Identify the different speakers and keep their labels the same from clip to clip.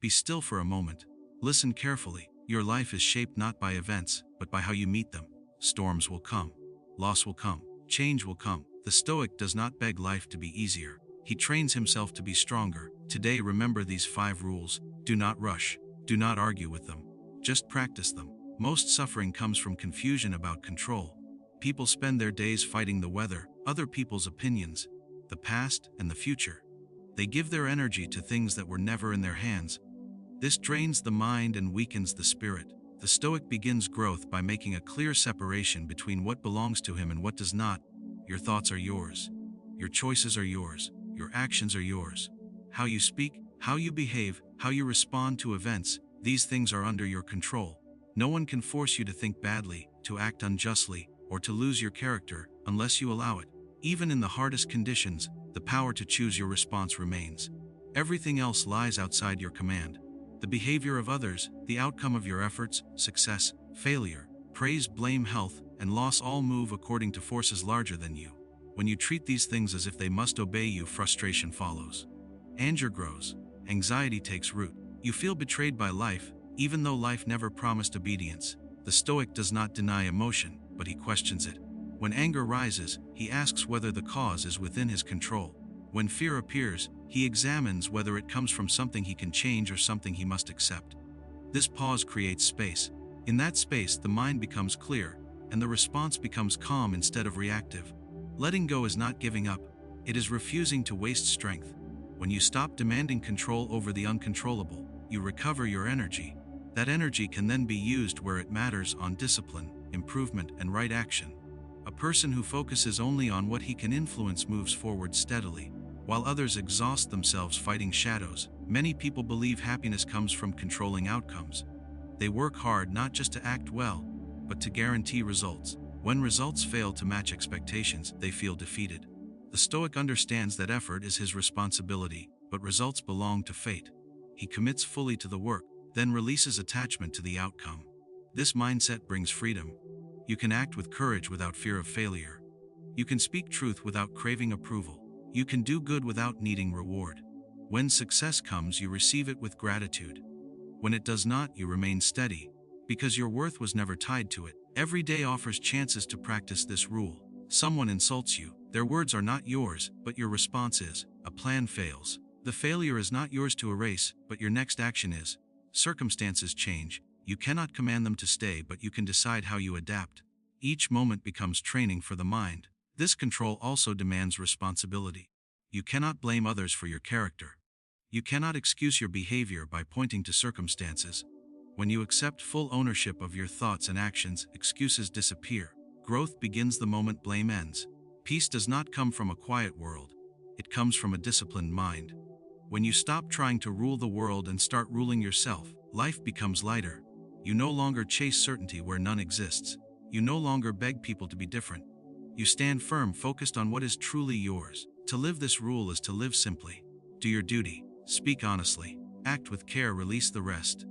Speaker 1: Be still for a moment. Listen carefully. Your life is shaped not by events, but by how you meet them. Storms will come. Loss will come. Change will come. The Stoic does not beg life to be easier. He trains himself to be stronger. Today, remember these 5 rules. Do not rush. Do not argue with them. Just practice them. Most suffering comes from confusion about control. People spend their days fighting the weather, other people's opinions, the past, and the future. They give their energy to things that were never in their hands. This drains the mind and weakens the spirit. The Stoic begins growth by making a clear separation between what belongs to him and what does not. Your thoughts are yours. Your choices are yours. Your actions are yours. How you speak, how you behave, how you respond to events, these things are under your control. No one can force you to think badly, to act unjustly, or to lose your character, unless you allow it. Even in the hardest conditions, the power to choose your response remains. Everything else lies outside your command. The behavior of others, the outcome of your efforts, success, failure, praise, blame, health, and loss all move according to forces larger than you. When you treat these things as if they must obey you, frustration follows. Anger grows. Anxiety takes root. You feel betrayed by life, even though life never promised obedience. The Stoic does not deny emotion, but he questions it. When anger rises, he asks whether the cause is within his control. When fear appears, he examines whether it comes from something he can change or something he must accept. This pause creates space. In that space, the mind becomes clear, and the response becomes calm instead of reactive. Letting go is not giving up. It is refusing to waste strength. When you stop demanding control over the uncontrollable, you recover your energy. That energy can then be used where it matters, on discipline, improvement, and right action. A person who focuses only on what he can influence moves forward steadily, while others exhaust themselves fighting shadows. Many people believe happiness comes from controlling outcomes. They work hard not just to act well, but to guarantee results. When results fail to match expectations, they feel defeated. The Stoic understands that effort is his responsibility, but results belong to fate. He commits fully to the work, then releases attachment to the outcome. This mindset brings freedom. You can act with courage without fear of failure. You can speak truth without craving approval. You can do good without needing reward. When success comes, you receive it with gratitude. When it does not, you remain steady, because your worth was never tied to it. Every day offers chances to practice this rule. Someone insults you. Their words are not yours, but your response is. A plan fails. The failure is not yours to erase, but your next action is. Circumstances change. You cannot command them to stay, but you can decide how you adapt. Each moment becomes training for the mind. This control also demands responsibility. You cannot blame others for your character. You cannot excuse your behavior by pointing to circumstances. When you accept full ownership of your thoughts and actions, excuses disappear. Growth begins the moment blame ends. Peace does not come from a quiet world. It comes from a disciplined mind. When you stop trying to rule the world and start ruling yourself, life becomes lighter. You no longer chase certainty where none exists. You no longer beg people to be different. You stand firm, focused on what is truly yours. To live this rule is to live simply. Do your duty. Speak honestly. Act with care, release the rest.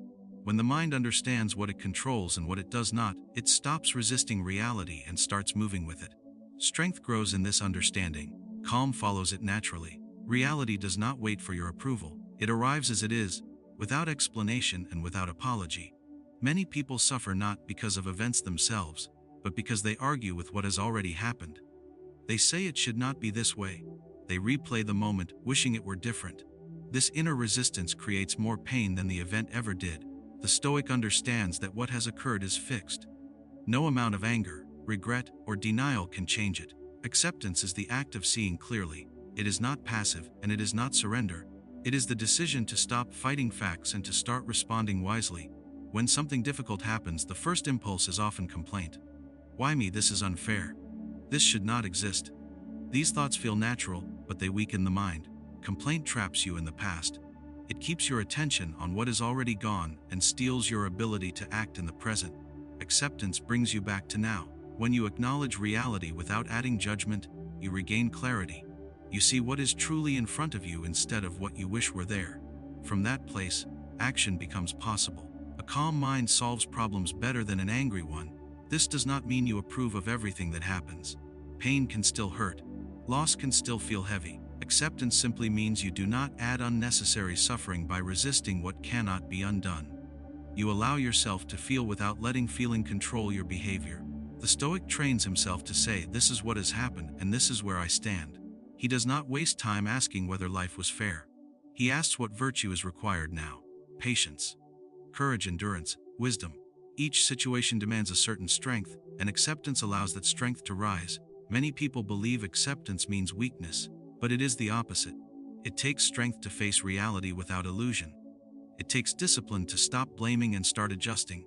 Speaker 1: When the mind understands what it controls and what it does not, it stops resisting reality and starts moving with it. Strength grows in this understanding. Calm follows it naturally. Reality does not wait for your approval. It arrives as it is, without explanation and without apology. Many people suffer not because of events themselves, but because they argue with what has already happened. They say it should not be this way. They replay the moment, wishing it were different. This inner resistance creates more pain than the event ever did. The Stoic understands that what has occurred is fixed. No amount of anger, regret, or denial can change it. Acceptance is the act of seeing clearly. It is not passive, and it is not surrender. It is the decision to stop fighting facts and to start responding wisely. When something difficult happens, the first impulse is often complaint. Why me? This is unfair. This should not exist. These thoughts feel natural, but they weaken the mind. Complaint traps you in the past. It keeps your attention on what is already gone and steals your ability to act in the present. Acceptance brings you back to now. When you acknowledge reality without adding judgment, you regain clarity. You see what is truly in front of you instead of what you wish were there. From that place, action becomes possible. A calm mind solves problems better than an angry one. This does not mean you approve of everything that happens. Pain can still hurt. Loss can still feel heavy. Acceptance simply means you do not add unnecessary suffering by resisting what cannot be undone. You allow yourself to feel without letting feeling control your behavior. The Stoic trains himself to say, "This is what has happened, and this is where I stand." He does not waste time asking whether life was fair. He asks what virtue is required now: patience, courage, endurance, wisdom. Each situation demands a certain strength, and acceptance allows that strength to rise. Many people believe acceptance means weakness, but it is the opposite. It takes strength to face reality without illusion. It takes discipline to stop blaming and start adjusting.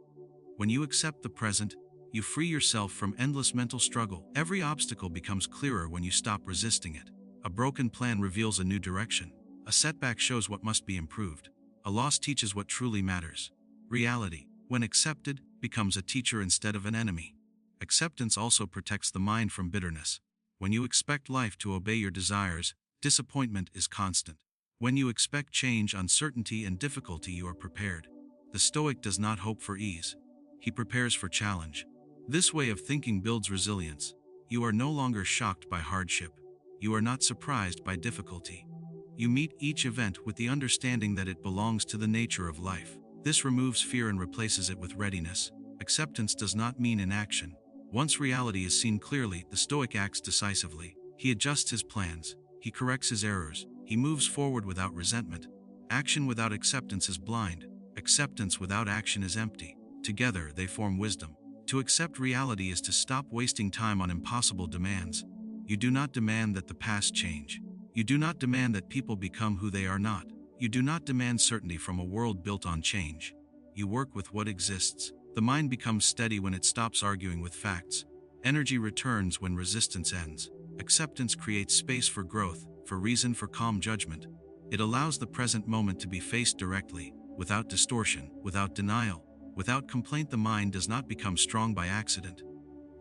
Speaker 1: When you accept the present, you free yourself from endless mental struggle. Every obstacle becomes clearer when you stop resisting it. A broken plan reveals a new direction. A setback shows what must be improved. A loss teaches what truly matters. Reality, when accepted, becomes a teacher instead of an enemy. Acceptance also protects the mind from bitterness. When you expect life to obey your desires, disappointment is constant. When you expect change, uncertainty, and difficulty, you are prepared. The Stoic does not hope for ease. He prepares for challenge. This way of thinking builds resilience. You are no longer shocked by hardship. You are not surprised by difficulty. You meet each event with the understanding that it belongs to the nature of life. This removes fear and replaces it with readiness. Acceptance does not mean inaction. Once reality is seen clearly, the Stoic acts decisively. He adjusts his plans. He corrects his errors. He moves forward without resentment. Action without acceptance is blind. Acceptance without action is empty. Together, they form wisdom. To accept reality is to stop wasting time on impossible demands. You do not demand that the past change. You do not demand that people become who they are not. You do not demand certainty from a world built on change. You work with what exists. The mind becomes steady when it stops arguing with facts. Energy returns when resistance ends. Acceptance creates space for growth, for reason, for calm judgment. It allows the present moment to be faced directly, without distortion, without denial, without complaint. The mind does not become strong by accident.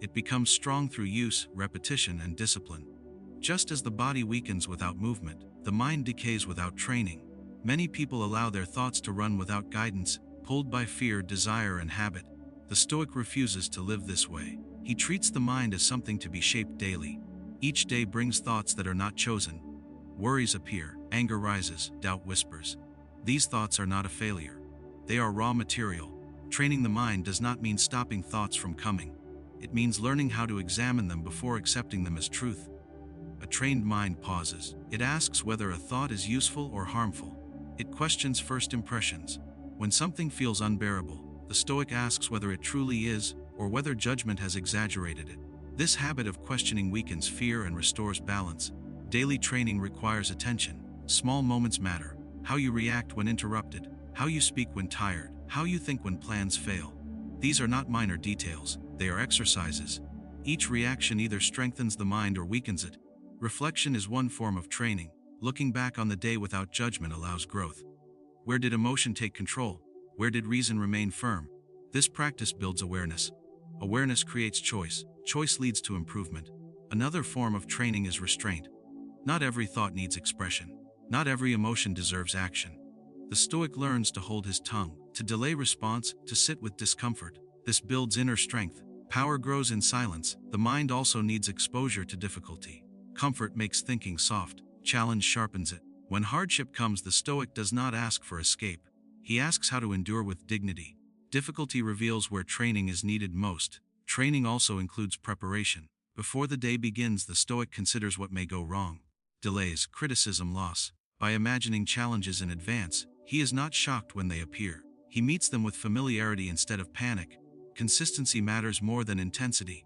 Speaker 1: It becomes strong through use, repetition, and discipline. Just as the body weakens without movement, the mind decays without training. Many people allow their thoughts to run without guidance, pulled by fear, desire, and habit. The Stoic refuses to live this way. He treats the mind as something to be shaped daily. Each day brings thoughts that are not chosen. Worries appear, anger rises, doubt whispers. These thoughts are not a failure. They are raw material. Training the mind does not mean stopping thoughts from coming. It means learning how to examine them before accepting them as truth. A trained mind pauses. It asks whether a thought is useful or harmful. It questions first impressions. When something feels unbearable, the Stoic asks whether it truly is, or whether judgment has exaggerated it. This habit of questioning weakens fear and restores balance. Daily training requires attention. Small moments matter. How you react when interrupted, how you speak when tired, how you think when plans fail. These are not minor details, they are exercises. Each reaction either strengthens the mind or weakens it. Reflection is one form of training. Looking back on the day without judgment allows growth. Where did emotion take control? Where did reason remain firm? This practice builds awareness. Awareness creates choice. Choice leads to improvement. Another form of training is restraint. Not every thought needs expression. Not every emotion deserves action. The Stoic learns to hold his tongue, to delay response, to sit with discomfort. This builds inner strength. Power grows in silence. The mind also needs exposure to difficulty. Comfort makes thinking soft. Challenge sharpens it. When hardship comes, the Stoic does not ask for escape. He asks how to endure with dignity. Difficulty reveals where training is needed most. Training also includes preparation. Before the day begins, the Stoic considers what may go wrong. Delays, criticism, loss. By imagining challenges in advance, he is not shocked when they appear. He meets them with familiarity instead of panic. Consistency matters more than intensity.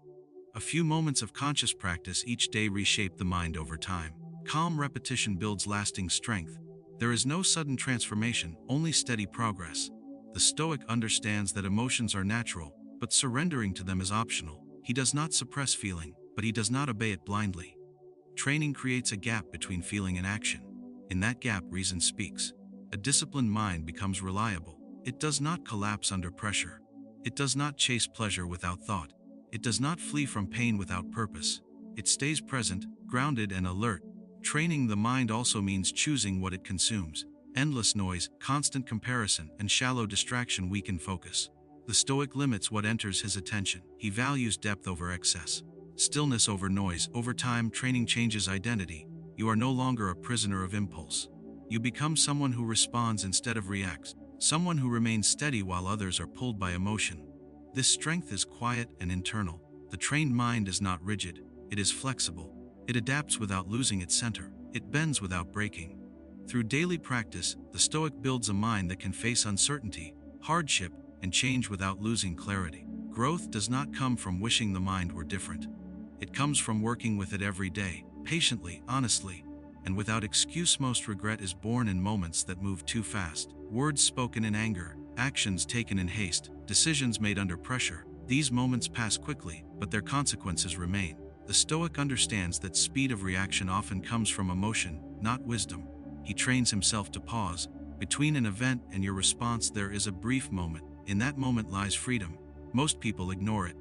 Speaker 1: A few moments of conscious practice each day reshape the mind over time. Calm repetition builds lasting strength. There is no sudden transformation, only steady progress. The Stoic understands that emotions are natural, but surrendering to them is optional. He does not suppress feeling, but he does not obey it blindly. Training creates a gap between feeling and action. In that gap, reason speaks. A disciplined mind becomes reliable. It does not collapse under pressure. It does not chase pleasure without thought. It does not flee from pain without purpose. It stays present, grounded, and alert. Training the mind also means choosing what it consumes. Endless noise, constant comparison, and shallow distraction weaken focus. The Stoic limits what enters his attention. He values depth over excess, stillness over noise. Over time, training changes identity. You are no longer a prisoner of impulse. You become someone who responds instead of reacts, someone who remains steady while others are pulled by emotion. This strength is quiet and internal. The trained mind is not rigid, it is flexible. It adapts without losing its center. It bends without breaking. Through daily practice, the Stoic builds a mind that can face uncertainty, hardship, and change without losing clarity. Growth does not come from wishing the mind were different. It comes from working with it every day, patiently, honestly, and without excuse. Most regret is born in moments that move too fast. Words spoken in anger, actions taken in haste, decisions made under pressure. These moments pass quickly, but their consequences remain. The Stoic understands that speed of reaction often comes from emotion, not wisdom. He trains himself to pause. Between an event and your response there is a brief moment. In that moment lies freedom. Most people ignore it.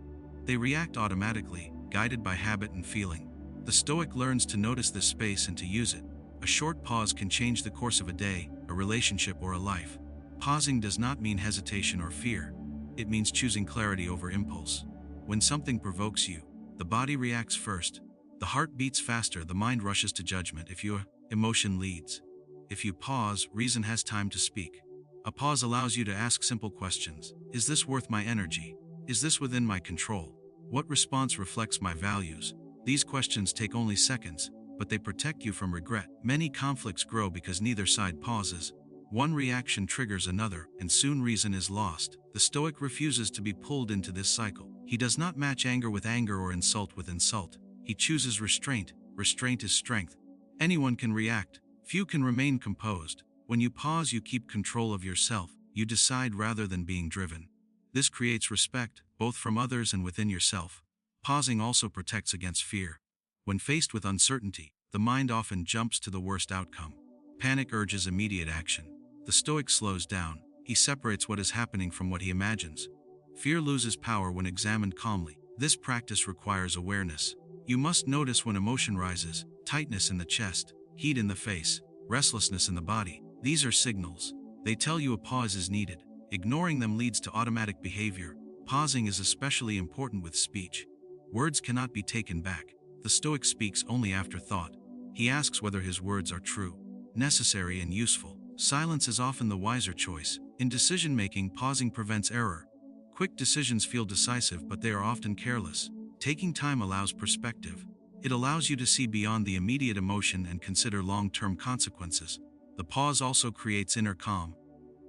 Speaker 1: They react automatically, guided by habit and feeling. The Stoic learns to notice this space and to use it. A short pause can change the course of a day, a relationship, or a life. Pausing does not mean hesitation or fear. It means choosing clarity over impulse. When something provokes you, the body reacts first. The heart beats faster, the mind rushes to judgment. If your emotion leads. If you pause, reason has time to speak. A pause allows you to ask simple questions. Is this worth my energy? Is this within my control? What response reflects my values? These questions take only seconds, but they protect you from regret. Many conflicts grow because neither side pauses. One reaction triggers another, and soon reason is lost. The Stoic refuses to be pulled into this cycle. He does not match anger with anger or insult with insult. He chooses restraint. Restraint is strength. Anyone can react. Few can remain composed. When you pause, you keep control of yourself. You decide rather than being driven. This creates respect, both from others and within yourself. Pausing also protects against fear. When faced with uncertainty, the mind often jumps to the worst outcome. Panic urges immediate action. The Stoic slows down. He separates what is happening from what he imagines. Fear loses power when examined calmly. This practice requires awareness. You must notice when emotion rises, tightness in the chest, heat in the face, restlessness in the body. These are signals. They tell you a pause is needed. Ignoring them leads to automatic behavior. Pausing is especially important with speech. Words cannot be taken back. The Stoic speaks only after thought. He asks whether his words are true, necessary, and useful. Silence is often the wiser choice. In decision-making, pausing prevents error. Quick decisions feel decisive, but they are often careless. Taking time allows perspective. It allows you to see beyond the immediate emotion and consider long-term consequences. The pause also creates inner calm.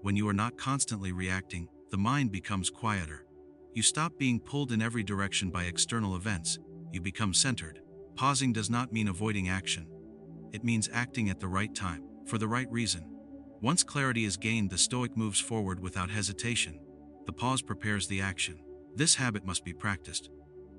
Speaker 1: When you are not constantly reacting, the mind becomes quieter. You stop being pulled in every direction by external events. You become centered. Pausing does not mean avoiding action. It means acting at the right time, for the right reason. Once clarity is gained, the Stoic moves forward without hesitation. The pause prepares the action. This habit must be practiced.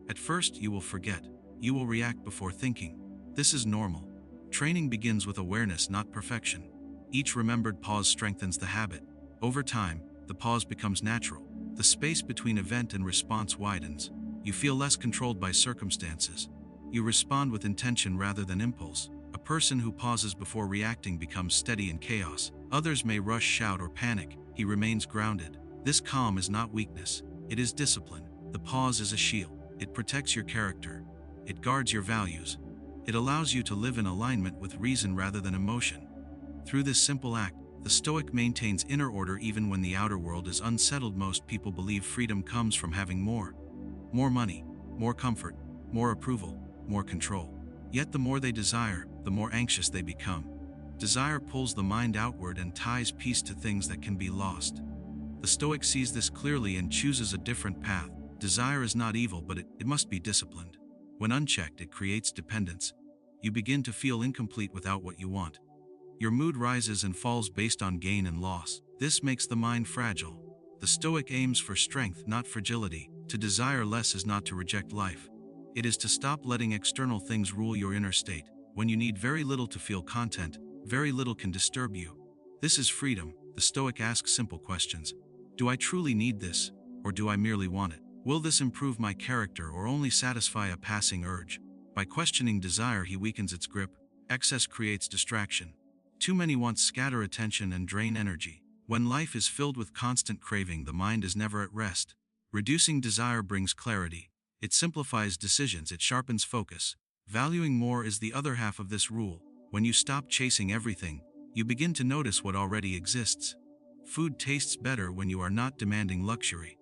Speaker 1: At first, you will forget. You will react before thinking. This is normal. Training begins with awareness, not perfection. Each remembered pause strengthens the habit. Over time, the pause becomes natural. The space between event and response widens. You feel less controlled by circumstances. You respond with intention rather than impulse. A person who pauses before reacting becomes steady in chaos. Others may rush, shout, or panic. He remains grounded. This calm is not weakness. It is discipline. The pause is a shield. It protects your character. It guards your values. It allows you to live in alignment with reason rather than emotion. Through this simple act, the Stoic maintains inner order even when the outer world is unsettled. Most people believe freedom comes from having more. More money, more comfort, more approval, more control. Yet the more they desire, the more anxious they become. Desire pulls the mind outward and ties peace to things that can be lost. The Stoic sees this clearly and chooses a different path. Desire is not evil, but it must be disciplined. When unchecked, it creates dependence. You begin to feel incomplete without what you want. Your mood rises and falls based on gain and loss. This makes the mind fragile. The Stoic aims for strength, not fragility. To desire less is not to reject life. It is to stop letting external things rule your inner state. When you need very little to feel content, very little can disturb you. This is freedom. The Stoic asks simple questions. Do I truly need this, or do I merely want it? Will this improve my character or only satisfy a passing urge? By questioning desire, he weakens its grip. Excess creates distraction. Too many wants scatter attention and drain energy. When life is filled with constant craving, the mind is never at rest. Reducing desire brings clarity. It simplifies decisions, it sharpens focus. Valuing more is the other half of this rule. When you stop chasing everything, you begin to notice what already exists. Food tastes better when you are not demanding luxury.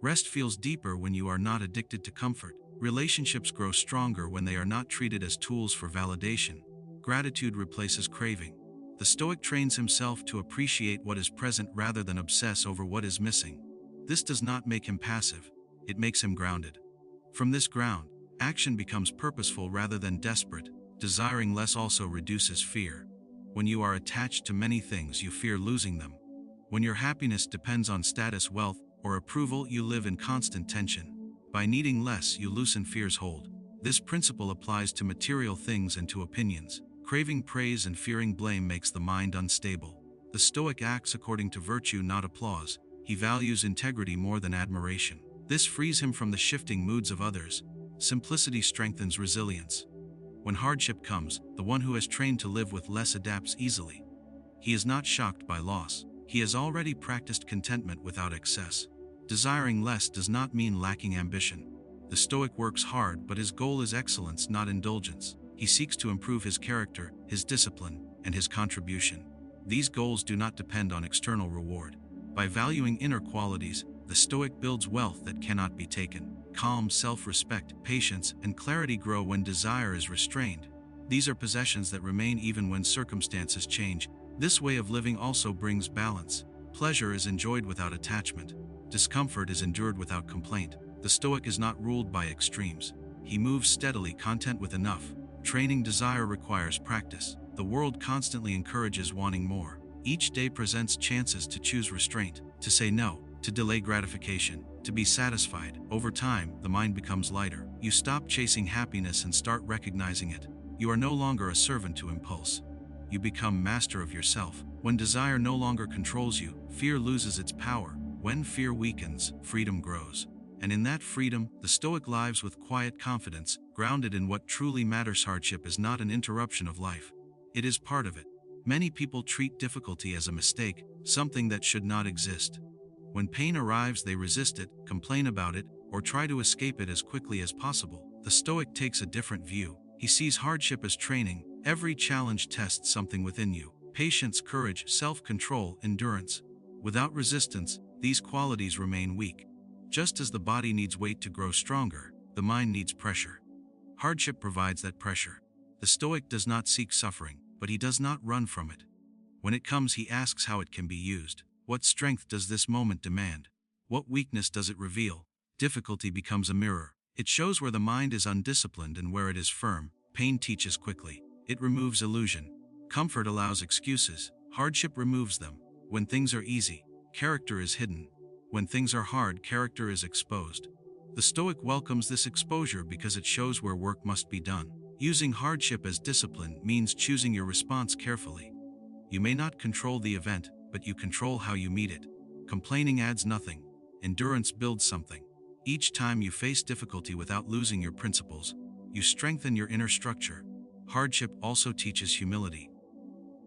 Speaker 1: Rest feels deeper when you are not addicted to comfort. Relationships grow stronger when they are not treated as tools for validation. Gratitude replaces craving. The Stoic trains himself to appreciate what is present rather than obsess over what is missing. This does not make him passive, it makes him grounded. From this ground, action becomes purposeful rather than desperate. Desiring less also reduces fear. When you are attached to many things, you fear losing them. When your happiness depends on status, wealth, or approval, you live in constant tension. By needing less, you loosen fear's hold. This principle applies to material things and to opinions. Craving praise and fearing blame makes the mind unstable. The Stoic acts according to virtue, not applause. He values integrity more than admiration. This frees him from the shifting moods of others. Simplicity strengthens resilience. When hardship comes, the one who has trained to live with less adapts easily. He is not shocked by loss. He has already practiced contentment without excess. Desiring less does not mean lacking ambition. The Stoic works hard, but his goal is excellence, not indulgence. He seeks to improve his character, his discipline, and his contribution. These goals do not depend on external reward. By valuing inner qualities, the Stoic builds wealth that cannot be taken. Calm, self-respect, patience, and clarity grow when desire is restrained. These are possessions that remain even when circumstances change. This way of living also brings balance. Pleasure is enjoyed without attachment. Discomfort is endured without complaint. The Stoic is not ruled by extremes. He moves steadily, content with enough. Training desire requires practice. The world constantly encourages wanting more. Each day presents chances to choose restraint, to say no, to delay gratification, to be satisfied. Over time, the mind becomes lighter. You stop chasing happiness and start recognizing it. You are no longer a servant to impulse. You become master of yourself. When desire no longer controls you, fear loses its power. When fear weakens, freedom grows. And in that freedom, the Stoic lives with quiet confidence, grounded in what truly matters. Hardship is not an interruption of life. It is part of it. Many people treat difficulty as a mistake, something that should not exist. When pain arrives, they resist it, complain about it, or try to escape it as quickly as possible. The Stoic takes a different view. He sees hardship as training. Every challenge tests something within you: patience, courage, self-control, endurance. Without resistance, these qualities remain weak. Just as the body needs weight to grow stronger, the mind needs pressure. Hardship provides that pressure. The Stoic does not seek suffering, but he does not run from it. When it comes, he asks how it can be used. What strength does this moment demand? What weakness does it reveal? Difficulty becomes a mirror. It shows where the mind is undisciplined and where it is firm. Pain teaches quickly. It removes illusion. Comfort allows excuses. Hardship removes them. When things are easy, character is hidden. When things are hard, character is exposed. The Stoic welcomes this exposure because it shows where work must be done. Using hardship as discipline means choosing your response carefully. You may not control the event, but you control how you meet it. Complaining adds nothing. Endurance builds something. Each time you face difficulty without losing your principles, you strengthen your inner structure. Hardship also teaches humility.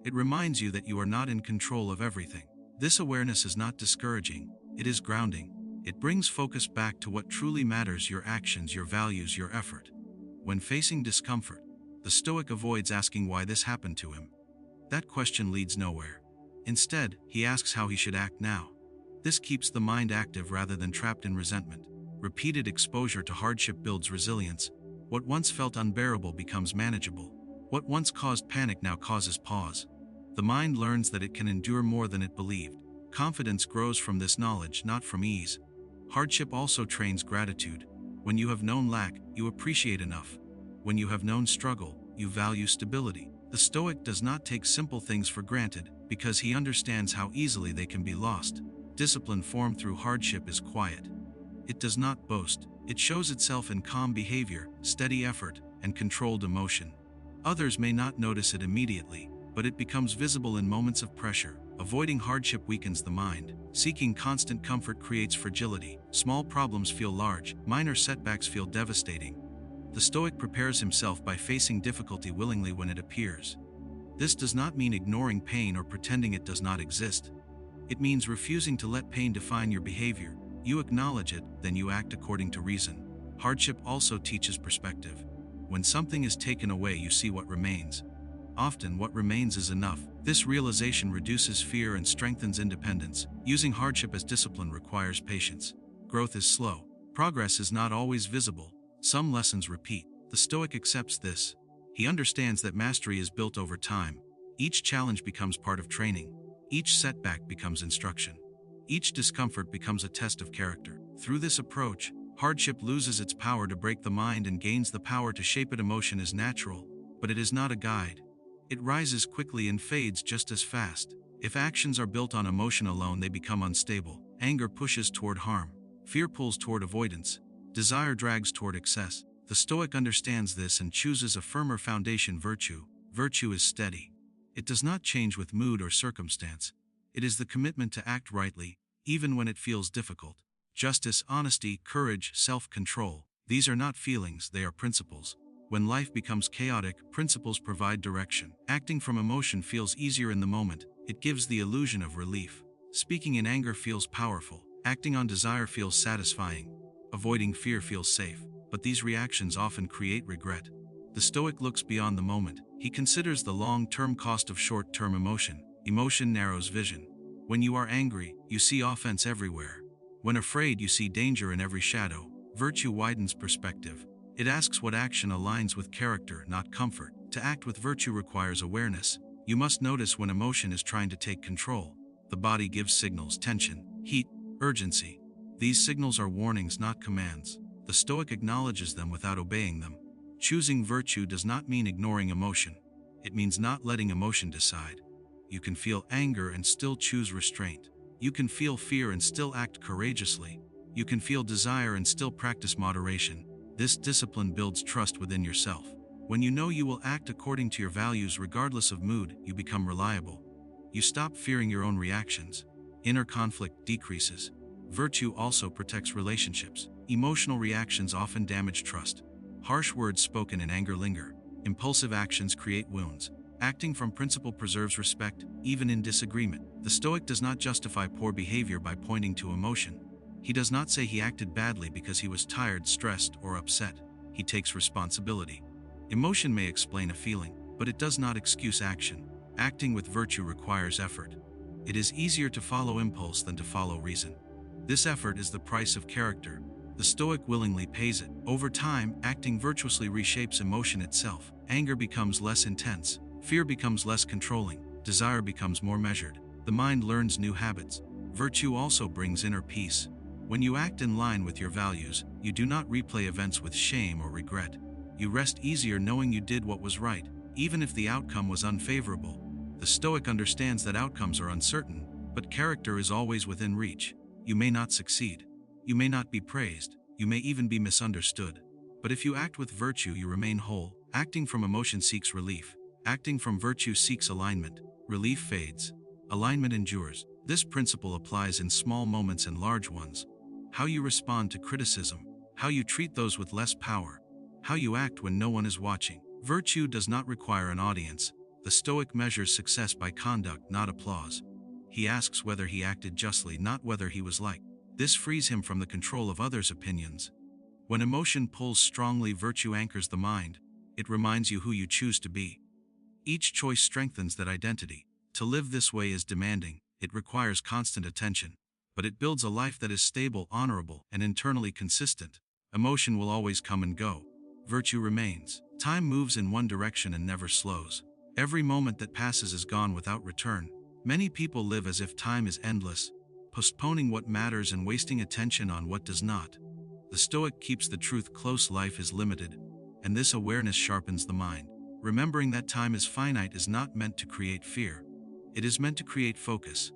Speaker 1: It reminds you that you are not in control of everything. This awareness is not discouraging, it is grounding. It brings focus back to what truly matters: your actions, your values, your effort. When facing discomfort, the Stoic avoids asking why this happened to him. That question leads nowhere. Instead, he asks how he should act now. This keeps the mind active rather than trapped in resentment. Repeated exposure to hardship builds resilience. What once felt unbearable becomes manageable. What once caused panic now causes pause. The mind learns that it can endure more than it believed. Confidence grows from this knowledge, not from ease. Hardship also trains gratitude. When you have known lack, you appreciate enough. When you have known struggle, you value stability. The Stoic does not take simple things for granted, because he understands how easily they can be lost. Discipline formed through hardship is quiet. It does not boast. It shows itself in calm behavior, steady effort, and controlled emotion. Others may not notice it immediately, but it becomes visible in moments of pressure. Avoiding hardship weakens the mind. Seeking constant comfort creates fragility. Small problems feel large, minor setbacks feel devastating. The Stoic prepares himself by facing difficulty willingly when it appears. This does not mean ignoring pain or pretending it does not exist. It means refusing to let pain define your behavior. You acknowledge it, then you act according to reason. Hardship also teaches perspective. When something is taken away, you see what remains. Often what remains is enough. This realization reduces fear and strengthens independence. Using hardship as discipline requires patience. Growth is slow. Progress is not always visible. Some lessons repeat. The Stoic accepts this. He understands that mastery is built over time. Each challenge becomes part of training. Each setback becomes instruction. Each discomfort becomes a test of character. Through this approach, hardship loses its power to break the mind and gains the power to shape it. Emotion is natural, but it is not a guide. It rises quickly and fades just as fast. If actions are built on emotion alone, they become unstable. Anger pushes toward harm. Fear pulls toward avoidance. Desire drags toward excess. The Stoic understands this and chooses a firmer foundation: virtue. Virtue is steady. It does not change with mood or circumstance. It is the commitment to act rightly, even when it feels difficult. Justice, honesty, courage, self-control. These are not feelings, they are principles. When life becomes chaotic, principles provide direction. Acting from emotion feels easier in the moment. It gives the illusion of relief. Speaking in anger feels powerful. Acting on desire feels satisfying. Avoiding fear feels safe. But these reactions often create regret. The Stoic looks beyond the moment. He considers the long-term cost of short-term emotion. Emotion narrows vision. When you are angry, you see offense everywhere. When afraid, you see danger in every shadow. Virtue widens perspective. It asks what action aligns with character, not comfort. To act with virtue requires awareness. You must notice when emotion is trying to take control. The body gives signals: tension, heat, urgency. These signals are warnings, not commands. The Stoic acknowledges them without obeying them. Choosing virtue does not mean ignoring emotion. It means not letting emotion decide. You can feel anger and still choose restraint. You can feel fear and still act courageously. You can feel desire and still practice moderation. This discipline builds trust within yourself. When you know you will act according to your values regardless of mood, you become reliable. You stop fearing your own reactions. Inner conflict decreases. Virtue also protects relationships. Emotional reactions often damage trust. Harsh words spoken in anger linger. Impulsive actions create wounds. Acting from principle preserves respect, even in disagreement. The Stoic does not justify poor behavior by pointing to emotion. He does not say he acted badly because he was tired, stressed, or upset. He takes responsibility. Emotion may explain a feeling, but it does not excuse action. Acting with virtue requires effort. It is easier to follow impulse than to follow reason. This effort is the price of character. The Stoic willingly pays it. Over time, acting virtuously reshapes emotion itself. Anger becomes less intense. Fear becomes less controlling. Desire becomes more measured. The mind learns new habits. Virtue also brings inner peace. When you act in line with your values, you do not replay events with shame or regret. You rest easier knowing you did what was right, even if the outcome was unfavorable. The Stoic understands that outcomes are uncertain, but character is always within reach. You may not succeed. You may not be praised. You may even be misunderstood. But if you act with virtue, you remain whole. Acting from emotion seeks relief. Acting from virtue seeks alignment. Relief fades. Alignment endures. This principle applies in small moments and large ones. How you respond to criticism. How you treat those with less power. How you act when no one is watching. Virtue does not require an audience. The Stoic measures success by conduct, not applause. He asks whether he acted justly, not whether he was liked. This frees him from the control of others' opinions. When emotion pulls strongly, virtue anchors the mind. It reminds you who you choose to be. Each choice strengthens that identity. To live this way is demanding. It requires constant attention. But it builds a life that is stable, honorable, and internally consistent. Emotion will always come and go. Virtue remains. Time moves in one direction and never slows. Every moment that passes is gone without return. Many people live as if time is endless, postponing what matters and wasting attention on what does not. The Stoic keeps the truth close: life is limited, and this awareness sharpens the mind. Remembering that time is finite is not meant to create fear. It is meant to create focus.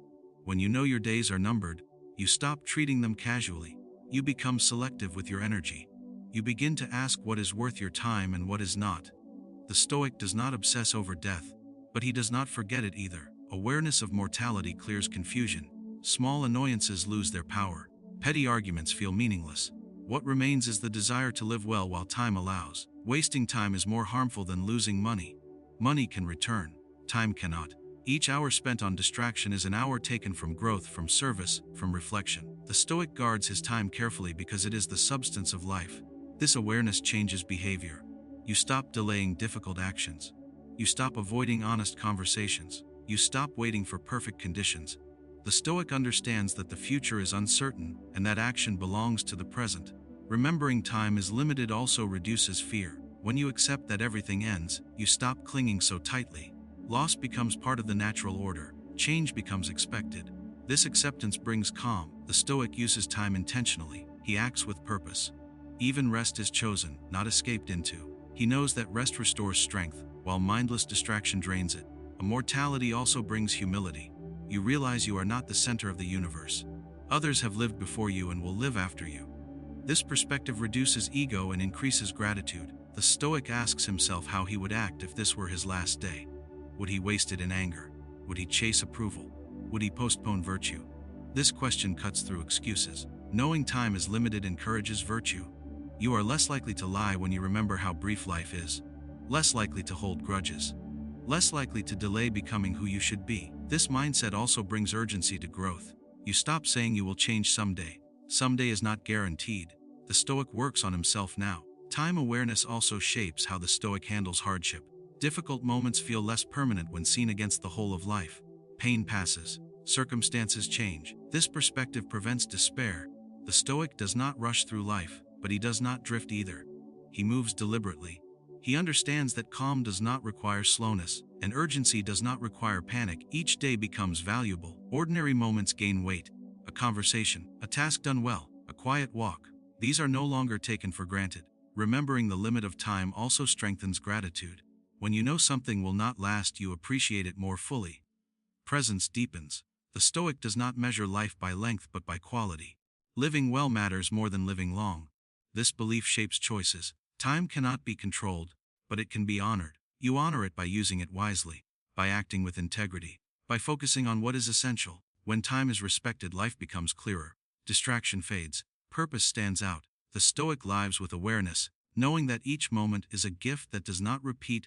Speaker 1: When you know your days are numbered, you stop treating them casually. You become selective with your energy. You begin to ask what is worth your time and what is not. The Stoic does not obsess over death, but he does not forget it either. Awareness of mortality clears confusion. Small annoyances lose their power. Petty arguments feel meaningless. What remains is the desire to live well while time allows. Wasting time is more harmful than losing money. Money can return. Time cannot. Each hour spent on distraction is an hour taken from growth, from service, from reflection. The Stoic guards his time carefully because it is the substance of life. This awareness changes behavior. You stop delaying difficult actions. You stop avoiding honest conversations. You stop waiting for perfect conditions. The Stoic understands that the future is uncertain and that action belongs to the present. Remembering time is limited also reduces fear. When you accept that everything ends, you stop clinging so tightly. Loss becomes part of the natural order. Change becomes expected. This acceptance brings calm. The Stoic uses time intentionally. He acts with purpose. Even rest is chosen, not escaped into. He knows that rest restores strength, while mindless distraction drains it. Immortality also brings humility. You realize you are not the center of the universe. Others have lived before you and will live after you. This perspective reduces ego and increases gratitude. The Stoic asks himself how he would act if this were his last day. Would he waste it in anger? Would he chase approval? Would he postpone virtue? This question cuts through excuses. Knowing time is limited encourages virtue. You are less likely to lie when you remember how brief life is. Less likely to hold grudges. Less likely to delay becoming who you should be. This mindset also brings urgency to growth. You stop saying you will change someday. Someday is not guaranteed. The Stoic works on himself now. Time awareness also shapes how the Stoic handles hardship. Difficult moments feel less permanent when seen against the whole of life. Pain passes. Circumstances change. This perspective prevents despair. The Stoic does not rush through life, but he does not drift either. He moves deliberately. He understands that calm does not require slowness, and urgency does not require panic. Each day becomes valuable. Ordinary moments gain weight. A conversation, a task done well, a quiet walk. These are no longer taken for granted. Remembering the limit of time also strengthens gratitude. When you know something will not last, you appreciate it more fully. Presence deepens. The Stoic does not measure life by length but by quality. Living well matters more than living long. This belief shapes choices. Time cannot be controlled, but it can be honored. You honor it by using it wisely, by acting with integrity, by focusing on what is essential. When time is respected, life becomes clearer. Distraction fades. Purpose stands out. The Stoic lives with awareness, knowing that each moment is a gift that does not repeat